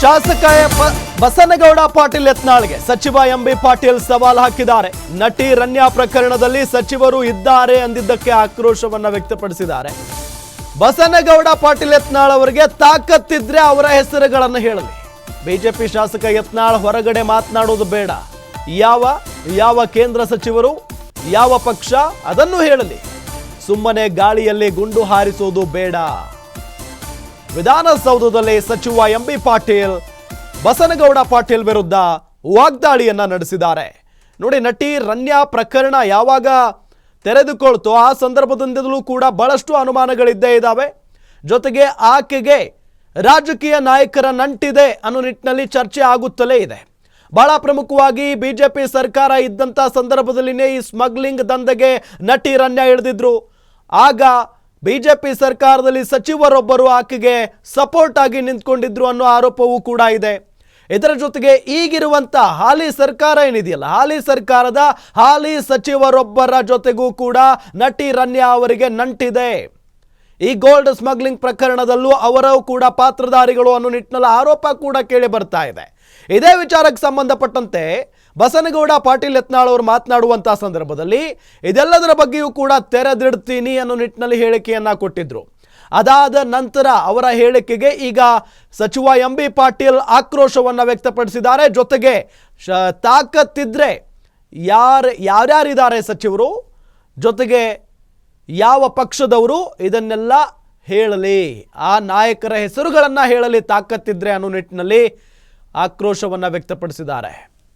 ಶಾಸಕ ಬಸನಗೌಡ ಪಾಟೀಲ್ ಯತ್ನಾಳ್ಗೆ ಸಚಿವ ಎಂಬಿ ಪಾಟೀಲ್ ಸವಾಲ್ ಹಾಕಿದ್ದಾರೆ. ನಟಿ ರನ್ಯಾ ಪ್ರಕರಣದಲ್ಲಿ ಸಚಿವರು ಇದ್ದಾರೆ ಅಂದಿದ್ದಕ್ಕೆ ಆಕ್ರೋಶವನ್ನ ವ್ಯಕ್ತಪಡಿಸಿದ್ದಾರೆ. ಬಸನಗೌಡ ಪಾಟೀಲ್ ಯತ್ನಾಳ್ ಅವರಿಗೆ ತಾಕತ್ತಿದ್ರೆ ಅವರ ಹೆಸರುಗಳನ್ನು ಹೇಳಲಿ. ಬಿಜೆಪಿ ಶಾಸಕ ಯತ್ನಾಳ್ ಹೊರಗಡೆ ಮಾತನಾಡೋದು ಬೇಡ. ಯಾವ ಕೇಂದ್ರ ಸಚಿವರು ಯಾವ ಪಕ್ಷ ಅದನ್ನು ಹೇಳಲಿ. ಸುಮ್ಮನೆ ಗಾಳಿಯಲ್ಲಿ ಗುಂಡು ಹಾರಿಸೋದು ಬೇಡ. ವಿಧಾನಸೌಧದಲ್ಲಿ ಸಚಿವ ಎಂಬಿ ಪಾಟೀಲ್ ಬಸನಗೌಡ ಪಾಟೀಲ್ ವಿರುದ್ಧ ವಾಗ್ದಾಳಿಯನ್ನ ನಡೆಸಿದ್ದಾರೆ. ನೋಡಿ, ನಟಿ ರನ್ಯಾ ಪ್ರಕರಣ ಯಾವಾಗ ತೆರೆದುಕೊಳ್ತೋ ಆ ಸಂದರ್ಭದಿಂದಲೂ ಕೂಡ ಬಹಳಷ್ಟು ಅನುಮಾನಗಳಿದ್ದೇ ಇದ್ದಾವೆ. ಜೊತೆಗೆ ಆಕೆಗೆ ರಾಜಕೀಯ ನಾಯಕರ ನಂಟಿದೆ ಅನ್ನೋ ನಿಟ್ಟಿನಲ್ಲಿ ಚರ್ಚೆ ಆಗುತ್ತಲೇ ಇದೆ. ಬಹಳ ಪ್ರಮುಖವಾಗಿ ಬಿಜೆಪಿ ಸರ್ಕಾರ ಇದ್ದಂಥ ಸಂದರ್ಭದಲ್ಲಿನೇ ಈ ಸ್ಮಗ್ಲಿಂಗ್ ದಂಧೆಗೆ ನಟಿ ರನ್ಯಾ ಇಳಿದಿದ್ರು. ಆಗ ಬಿಜೆಪಿ ಸರ್ಕಾರದಲ್ಲಿ ಸಚಿವರೊಬ್ಬರು ಆಕೆಗೆ ಸಪೋರ್ಟ್ ಆಗಿ ನಿಂತ್ಕೊಂಡಿದ್ರು ಅನ್ನೋ ಆರೋಪವೂ ಕೂಡ ಇದೆ. ಇದರ ಜೊತೆಗೆ ಈಗಿರುವಂಥ ಹಾಲಿ ಸರ್ಕಾರ ಏನಿದೆಯಲ್ಲ, ಹಾಲಿ ಸರ್ಕಾರದ ಹಾಲಿ ಸಚಿವರೊಬ್ಬರ ಜೊತೆಗೂ ಕೂಡ ನಟಿ ರನ್ಯಾ ಅವರಿಗೆ ನಂಟಿದೆ. ಈ ಗೋಲ್ಡ್ ಸ್ಮಗ್ಲಿಂಗ್ ಪ್ರಕರಣದಲ್ಲೂ ಅವರು ಕೂಡ ಪಾತ್ರಧಾರಿಗಳು ಅನ್ನೋ ನಿಟ್ಟಿನಲ್ಲಿ ಆರೋಪ ಕೂಡ ಕೇಳಿ ಬರ್ತಾ ಇದೆ. ಇದೇ ವಿಚಾರಕ್ಕೆ ಸಂಬಂಧಪಟ್ಟಂತೆ ಬಸನಗೌಡ ಪಾಟೀಲ್ ಯತ್ನಾಳ್ ಅವರು ಮಾತನಾಡುವಂಥ ಸಂದರ್ಭದಲ್ಲಿ ಇದೆಲ್ಲದರ ಬಗ್ಗೆಯೂ ಕೂಡ ತೆರೆದಿಡ್ತೀನಿ ಅನ್ನೋ ನಿಟ್ಟಿನಲ್ಲಿ ಹೇಳಿಕೆಯನ್ನ ಕೊಟ್ಟಿದ್ರು. ಅದಾದ ನಂತರ ಅವರ ಹೇಳಿಕೆಗೆ ಈಗ ಸಚಿವ ಎಂಬಿ ಪಾಟೀಲ್ ಆಕ್ರೋಶವನ್ನು ವ್ಯಕ್ತಪಡಿಸಿದ್ದಾರೆ. ಜೊತೆಗೆ ತಾಕತ್ತಿದ್ರೆ ಯಾರ್ಯಾರಿದ್ದಾರೆ ಸಚಿವರು, ಜೊತೆಗೆ ಯಾವ ಪಕ್ಷದವರು ಇದನ್ನೆಲ್ಲ ಹೇಳಲಿ, ಆ ನಾಯಕರ ಹೆಸರುಗಳನ್ನು ಹೇಳಲಿ ತಾಕತ್ತಿದ್ರೆ ಅನ್ನೋ ನಿಟ್ಟಿನಲ್ಲಿ ಆಕ್ರೋಶವನ್ನು ವ್ಯಕ್ತಪಡಿಸಿದ್ದಾರೆ.